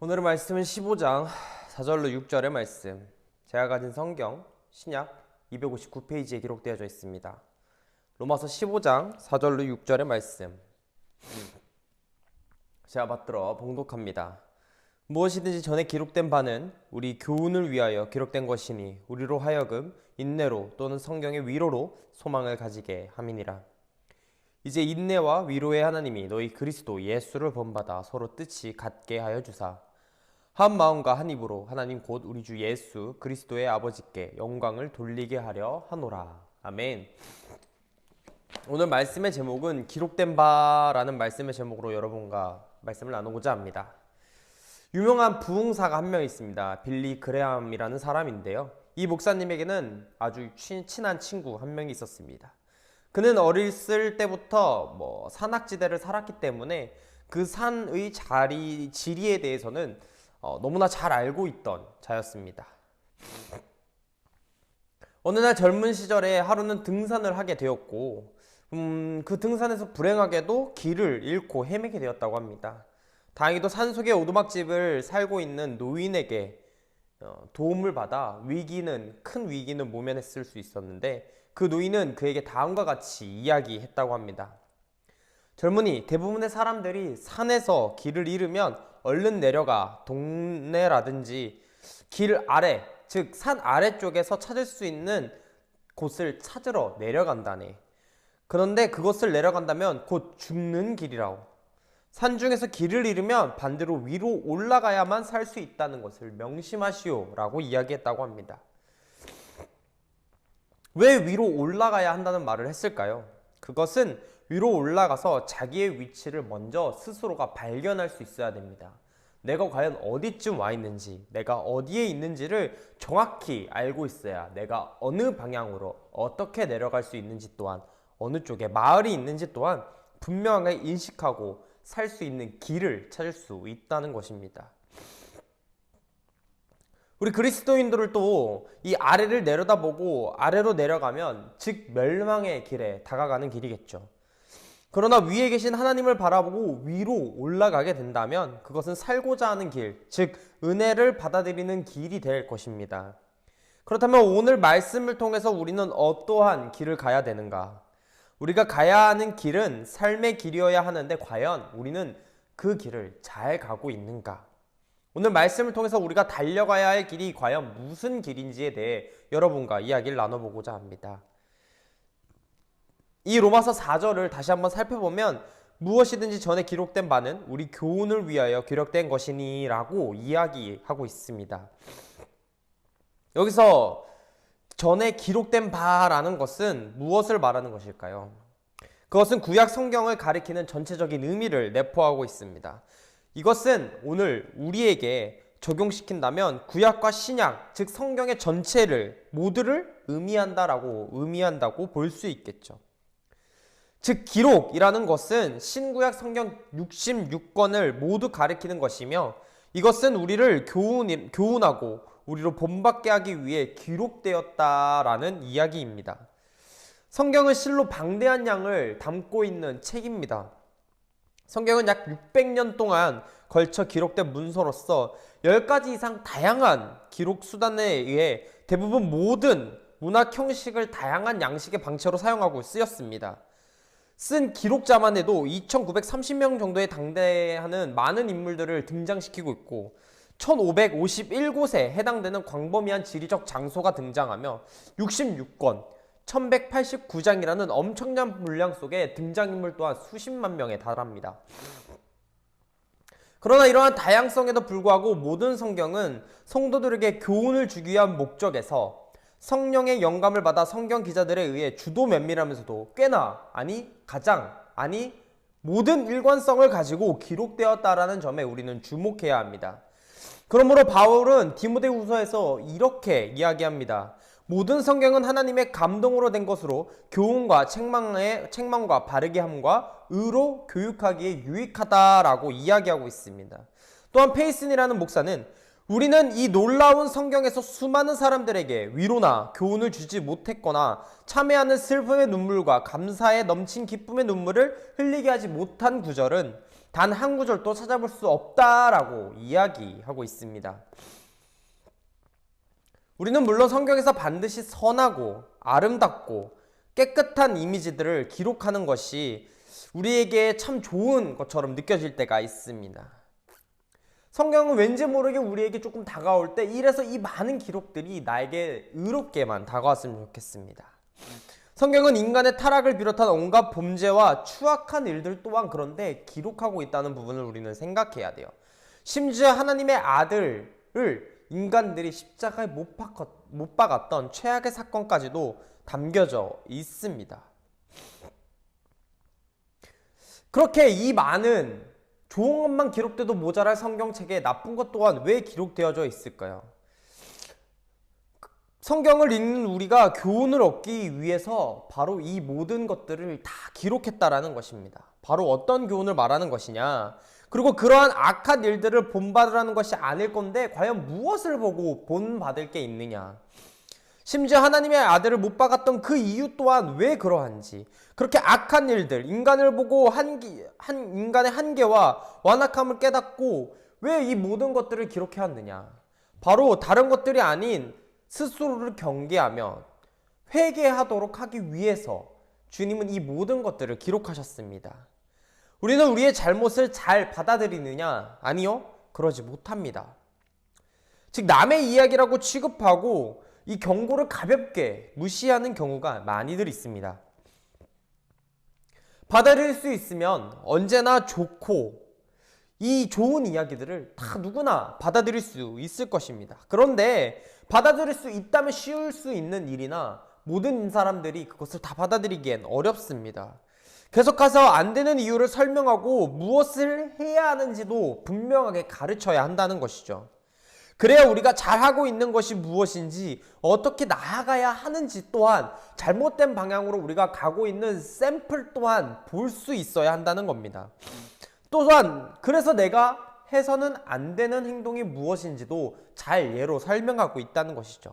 오늘의 말씀은 15장 4절로 6절의 말씀. 제가 가진 성경 신약 259페이지에 기록되어져 있습니다. 로마서 15장 4절로 6절의 말씀. 제가 받들어 봉독합니다. 무엇이든지 전에 기록된 바는 우리 교훈을 위하여 기록된 것이니 우리로 하여금 인내로 또는 성경의 위로로 소망을 가지게 함이니라. 이제 인내와 위로의 하나님이 너희 그리스도 예수를 본받아 서로 뜻이 같게 하여 주사 한 마음과 한 입으로 하나님 곧 우리 주 예수 그리스도의 아버지께 영광을 돌리게 하려 하노라. 아멘. 오늘 말씀의 제목은 기록된 바라는 말씀의 제목으로 여러분과 말씀을 나누고자 합니다. 유명한 부흥사가 한 명 있습니다. 빌리 그레함이라는 사람인데요. 이 목사님에게는 아주 친한 친구 한 명이 있었습니다. 그는 어렸을 때부터 산악지대를 살았기 때문에 그 산의 지리에 대해서는 너무나 잘 알고 있던 자였습니다. 어느 날 젊은 시절에 하루는 등산을 하게 되었고 그 등산에서 불행하게도 길을 잃고 헤매게 되었다고 합니다. 다행히도 산속의 오두막집을 살고 있는 노인에게 도움을 받아 큰 위기는 모면했을 수 있었는데 그 노인은 그에게 다음과 같이 이야기했다고 합니다. 젊은이, 대부분의 사람들이 산에서 길을 잃으면 얼른 내려가 동네라든지 길 아래, 즉 산 아래쪽에서 찾을 수 있는 곳을 찾으러 내려간다네. 그런데 그것을 내려간다면 곧 죽는 길이라고. 산중에서 길을 잃으면 반대로 위로 올라가야만 살 수 있다는 것을 명심하시오 라고 이야기했다고 합니다. 왜 위로 올라가야 한다는 말을 했을까요? 그것은 위로 올라가서 자기의 위치를 먼저 스스로가 발견할 수 있어야 됩니다. 내가 과연 어디쯤 와 있는지, 내가 어디에 있는지를 정확히 알고 있어야 내가 어느 방향으로 어떻게 내려갈 수 있는지 또한 어느 쪽에 마을이 있는지 또한 분명하게 인식하고 살 수 있는 길을 찾을 수 있다는 것입니다. 우리 그리스도인들을 또 이 아래를 내려다보고 아래로 내려가면 즉 멸망의 길에 다가가는 길이겠죠. 그러나 위에 계신 하나님을 바라보고 위로 올라가게 된다면 그것은 살고자 하는 길, 즉 은혜를 받아들이는 길이 될 것입니다. 그렇다면 오늘 말씀을 통해서 우리는 어떠한 길을 가야 되는가? 우리가 가야 하는 길은 삶의 길이어야 하는데 과연 우리는 그 길을 잘 가고 있는가? 오늘 말씀을 통해서 우리가 달려가야 할 길이 과연 무슨 길인지에 대해 여러분과 이야기를 나눠보고자 합니다. 이 로마서 4절을 다시 한번 살펴보면 무엇이든지 전에 기록된 바는 우리 교훈을 위하여 기록된 것이니 라고 이야기하고 있습니다. 여기서 전에 기록된 바라는 것은 무엇을 말하는 것일까요? 그것은 구약 성경을 가리키는 전체적인 의미를 내포하고 있습니다. 이것은 오늘 우리에게 적용시킨다면 구약과 신약, 즉 성경의 전체를 모두를 의미한다고 볼 수 있겠죠. 즉 기록이라는 것은 신구약 성경 66권을 모두 가리키는 것이며 이것은 우리를 교훈하고 우리로 본받게 하기 위해 기록되었다라는 이야기입니다. 성경은 실로 방대한 양을 담고 있는 책입니다. 성경은 약 600년 동안 걸쳐 기록된 문서로서 10가지 이상 다양한 기록 수단에 의해 대부분 모든 문학 형식을 다양한 양식의 방체로 사용하고 쓰였습니다. 쓴 기록자만 해도 2930명 정도에 당대하는 많은 인물들을 등장시키고 있고 1551곳에 해당되는 광범위한 지리적 장소가 등장하며 66권, 1189장이라는 엄청난 분량 속에 등장인물 또한 수십만 명에 달합니다. 그러나 이러한 다양성에도 불구하고 모든 성경은 성도들에게 교훈을 주기 위한 목적에서 성령의 영감을 받아 성경 기자들에 의해 주도 면밀하면서도 모든 일관성을 가지고 기록되었다라는 점에 우리는 주목해야 합니다. 그러므로 바울은 디모데후서에서 이렇게 이야기합니다. 모든 성경은 하나님의 감동으로 된 것으로 교훈과 책망과 바르게 함과 의로 교육하기에 유익하다라고 이야기하고 있습니다. 또한 페이슨이라는 목사는 우리는 이 놀라운 성경에서 수많은 사람들에게 위로나 교훈을 주지 못했거나 참회하는 슬픔의 눈물과 감사에 넘친 기쁨의 눈물을 흘리게 하지 못한 구절은 단 한 구절도 찾아볼 수 없다라고 이야기하고 있습니다. 우리는 물론 성경에서 반드시 선하고 아름답고 깨끗한 이미지들을 기록하는 것이 우리에게 참 좋은 것처럼 느껴질 때가 있습니다. 성경은 왠지 모르게 우리에게 조금 다가올 때 이래서 이 많은 기록들이 나에게 의롭게만 다가왔으면 좋겠습니다. 성경은 인간의 타락을 비롯한 온갖 범죄와 추악한 일들 또한 그런데 기록하고 있다는 부분을 우리는 생각해야 돼요. 심지어 하나님의 아들을 인간들이 십자가에 못 박았던 최악의 사건까지도 담겨져 있습니다. 그렇게 이 많은 좋은 것만 기록돼도 모자랄 성경책에 나쁜 것 또한 왜 기록되어져 있을까요? 성경을 읽는 우리가 교훈을 얻기 위해서 바로 이 모든 것들을 다 기록했다라는 것입니다. 바로 어떤 교훈을 말하는 것이냐? 그리고 그러한 악한 일들을 본받으라는 것이 아닐 건데 과연 무엇을 보고 본받을 게 있느냐? 심지어 하나님의 아들을 못 박았던 그 이유 또한 왜 그러한지, 그렇게 악한 일들, 인간을 보고 인간의 한계와 완악함을 깨닫고 왜 이 모든 것들을 기록해왔느냐? 바로 다른 것들이 아닌 스스로를 경계하며 회개하도록 하기 위해서 주님은 이 모든 것들을 기록하셨습니다. 우리는 우리의 잘못을 잘 받아들이느냐? 아니요, 그러지 못합니다. 즉 남의 이야기라고 취급하고 이 경고를 가볍게 무시하는 경우가 많이들 있습니다. 받아들일 수 있으면 언제나 좋고 이 좋은 이야기들을 다 누구나 받아들일 수 있을 것입니다. 그런데 받아들일 수 있다면 쉬울 수 있는 일이나 모든 사람들이 그것을 다 받아들이기엔 어렵습니다. 계속해서 안 되는 이유를 설명하고 무엇을 해야 하는지도 분명하게 가르쳐야 한다는 것이죠. 그래야 우리가 잘하고 있는 것이 무엇인지, 어떻게 나아가야 하는지 또한 잘못된 방향으로 우리가 가고 있는 샘플 또한 볼 수 있어야 한다는 겁니다. 또한 그래서 내가 해서는 안 되는 행동이 무엇인지도 잘 예로 설명하고 있다는 것이죠.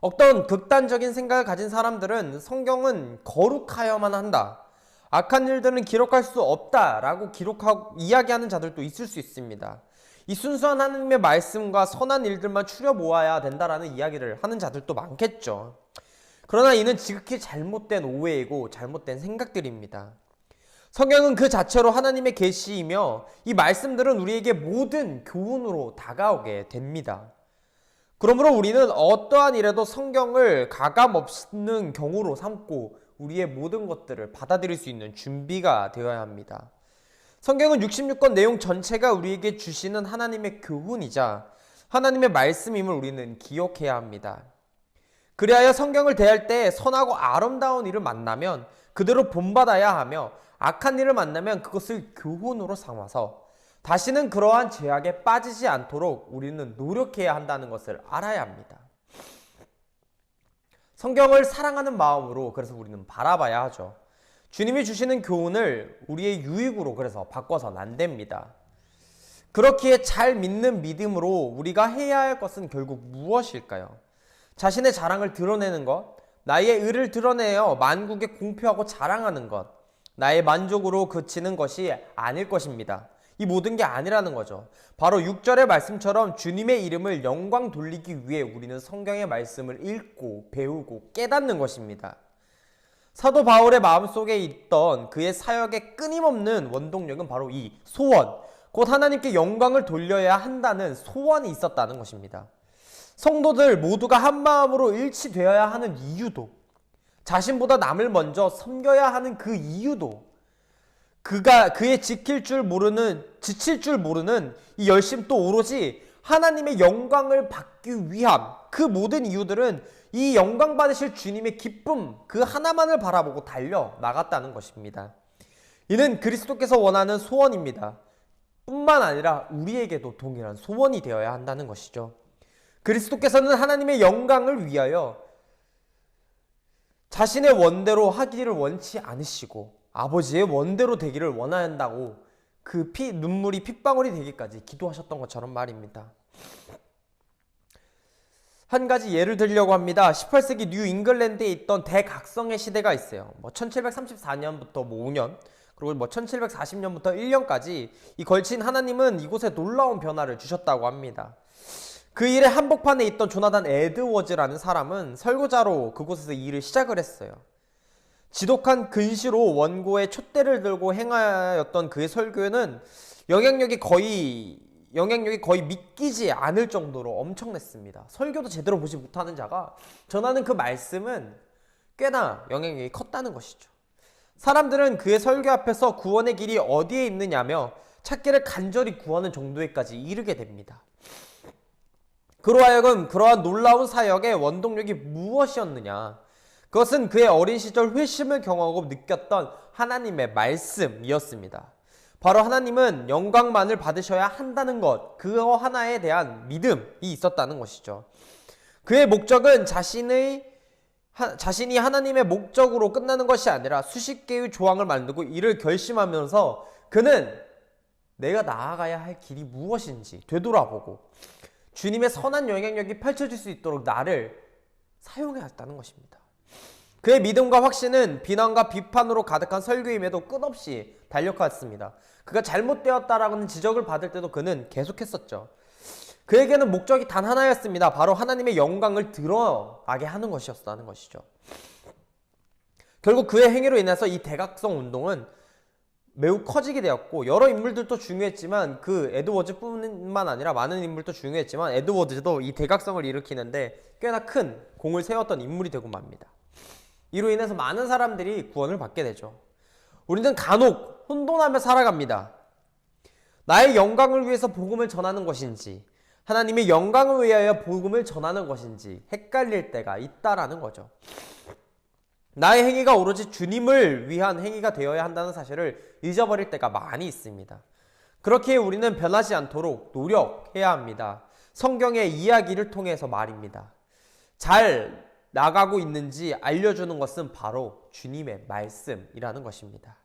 어떤 극단적인 생각을 가진 사람들은 성경은 거룩하여만 한다, 악한 일들은 기록할 수 없다라고 이야기하는 자들도 있을 수 있습니다. 이 순수한 하나님의 말씀과 선한 일들만 추려 모아야 된다라는 이야기를 하는 자들도 많겠죠. 그러나 이는 지극히 잘못된 오해이고 잘못된 생각들입니다. 성경은 그 자체로 하나님의 계시이며 이 말씀들은 우리에게 모든 교훈으로 다가오게 됩니다. 그러므로 우리는 어떠한 일에도 성경을 가감 없는 경우로 삼고 우리의 모든 것들을 받아들일 수 있는 준비가 되어야 합니다. 성경은 66권 내용 전체가 우리에게 주시는 하나님의 교훈이자 하나님의 말씀임을 우리는 기억해야 합니다. 그리하여 성경을 대할 때 선하고 아름다운 일을 만나면 그대로 본받아야 하며 악한 일을 만나면 그것을 교훈으로 삼아서 다시는 그러한 죄악에 빠지지 않도록 우리는 노력해야 한다는 것을 알아야 합니다. 성경을 사랑하는 마음으로 그래서 우리는 바라봐야 하죠. 주님이 주시는 교훈을 우리의 유익으로 그래서 바꿔서는 안 됩니다. 그렇기에 잘 믿는 믿음으로 우리가 해야 할 것은 결국 무엇일까요? 자신의 자랑을 드러내는 것, 나의 의를 드러내어 만국에 공표하고 자랑하는 것, 나의 만족으로 그치는 것이 아닐 것입니다. 이 모든 게 아니라는 거죠. 바로 6절의 말씀처럼 주님의 이름을 영광 돌리기 위해 우리는 성경의 말씀을 읽고 배우고 깨닫는 것입니다. 사도 바울의 마음속에 있던 그의 사역의 끊임없는 원동력은 바로 이 소원, 곧 하나님께 영광을 돌려야 한다는 소원이 있었다는 것입니다. 성도들 모두가 한 마음으로 일치되어야 하는 이유도, 자신보다 남을 먼저 섬겨야 하는 그 이유도, 그의 지칠 줄 모르는 이 열심 또 오로지 하나님의 영광을 받기 위함, 그 모든 이유들은 이 영광 받으실 주님의 기쁨 그 하나만을 바라보고 달려 나갔다는 것입니다. 이는 그리스도께서 원하는 소원입니다. 뿐만 아니라 우리에게도 동일한 소원이 되어야 한다는 것이죠. 그리스도께서는 하나님의 영광을 위하여 자신의 원대로 하기를 원치 않으시고 아버지의 원대로 되기를 원한다고 그 눈물이 핏방울이 되기까지 기도하셨던 것처럼 말입니다. 한 가지 예를 들려고 합니다. 18세기 뉴 잉글랜드에 있던 대각성의 시대가 있어요. 1734년부터 5년, 그리고 뭐 1740년부터 1년까지 이 걸친 하나님은 이곳에 놀라운 변화를 주셨다고 합니다. 그 일에 한복판에 있던 조나단 에드워즈라는 사람은 설교자로 그곳에서 일을 시작을 했어요. 지독한 근시로 원고의 촛대를 들고 행하였던 그의 설교는 영향력이 거의 믿기지 않을 정도로 엄청났습니다. 설교도 제대로 보지 못하는 자가 전하는 그 말씀은 꽤나 영향력이 컸다는 것이죠. 사람들은 그의 설교 앞에서 구원의 길이 어디에 있느냐며 찾기를 간절히 구하는 정도에까지 이르게 됩니다. 그로 하여금 그러한 놀라운 사역의 원동력이 무엇이었느냐? 그것은 그의 어린 시절 회심을 경험하고 느꼈던 하나님의 말씀이었습니다. 바로 하나님은 영광만을 받으셔야 한다는 것, 그거 하나에 대한 믿음이 있었다는 것이죠. 그의 목적은 자신이 하나님의 목적으로 끝나는 것이 아니라 수십 개의 조항을 만들고 이를 결심하면서 그는 내가 나아가야 할 길이 무엇인지 되돌아보고 주님의 선한 영향력이 펼쳐질 수 있도록 나를 사용해야 했다는 것입니다. 그의 믿음과 확신은 비난과 비판으로 가득한 설교임에도 끝없이 달력하였습니다. 그가 잘못되었다라는 지적을 받을 때도 그는 계속했었죠. 그에게는 목적이 단 하나였습니다. 바로 하나님의 영광을 드러나게 하는 것이었다는 것이죠. 결국 그의 행위로 인해서 이 대각성 운동은 매우 커지게 되었고 여러 인물들도 중요했지만 그 에드워즈뿐만 아니라 많은 인물도 중요했지만 에드워즈도 이 대각성을 일으키는데 꽤나 큰 공을 세웠던 인물이 되고 맙니다. 이로 인해서 많은 사람들이 구원을 받게 되죠. 우리는 간혹 혼돈하며 살아갑니다. 나의 영광을 위해서 복음을 전하는 것인지 하나님의 영광을 위하여 복음을 전하는 것인지 헷갈릴 때가 있다라는 거죠. 나의 행위가 오로지 주님을 위한 행위가 되어야 한다는 사실을 잊어버릴 때가 많이 있습니다. 그렇기에 우리는 변하지 않도록 노력해야 합니다. 성경의 이야기를 통해서 말입니다. 잘 나가고 있는지 알려주는 것은 바로 주님의 말씀이라는 것입니다.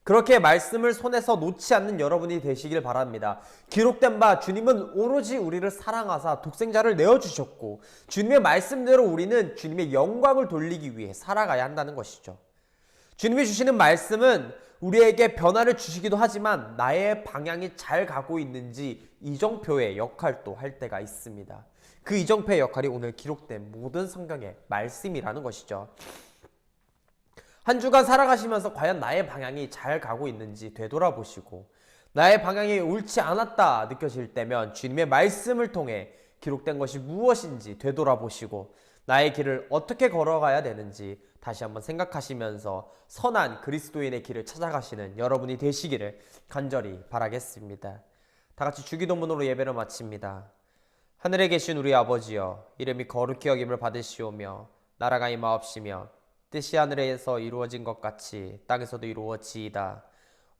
그렇게 말씀을 손에서 놓지 않는 여러분이 되시길 바랍니다. 기록된 바 주님은 오로지 우리를 사랑하사 독생자를 내어주셨고 주님의 말씀대로 우리는 주님의 영광을 돌리기 위해 살아가야 한다는 것이죠. 주님이 주시는 말씀은 우리에게 변화를 주시기도 하지만 나의 방향이 잘 가고 있는지 이정표의 역할도 할 때가 있습니다. 그 이정표의 역할이 오늘 기록된 모든 성경의 말씀이라는 것이죠. 한 주간 살아가시면서 과연 나의 방향이 잘 가고 있는지 되돌아보시고 나의 방향이 옳지 않았다 느껴질 때면 주님의 말씀을 통해 기록된 것이 무엇인지 되돌아보시고 나의 길을 어떻게 걸어가야 되는지 다시 한번 생각하시면서 선한 그리스도인의 길을 찾아가시는 여러분이 되시기를 간절히 바라겠습니다. 다 같이 주기도문으로 예배를 마칩니다. 하늘에 계신 우리 아버지여, 이름이 거룩히 여김을 받으시오며 나라가 임하옵시며 뜻이 하늘에서 이루어진 것 같이 땅에서도 이루어지이다.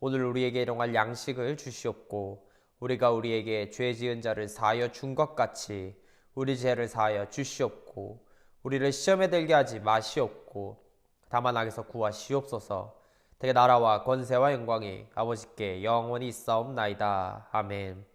오늘 우리에게 일용할 양식을 주시옵고 우리가 우리에게 죄 지은 자를 사하여 준 것 같이 우리 죄를 사하여 주시옵고 우리를 시험에 들게 하지 마시옵고 다만 악에서 구하시옵소서. 대개 나라와 권세와 영광이 아버지께 영원히 있사옵나이다. 아멘.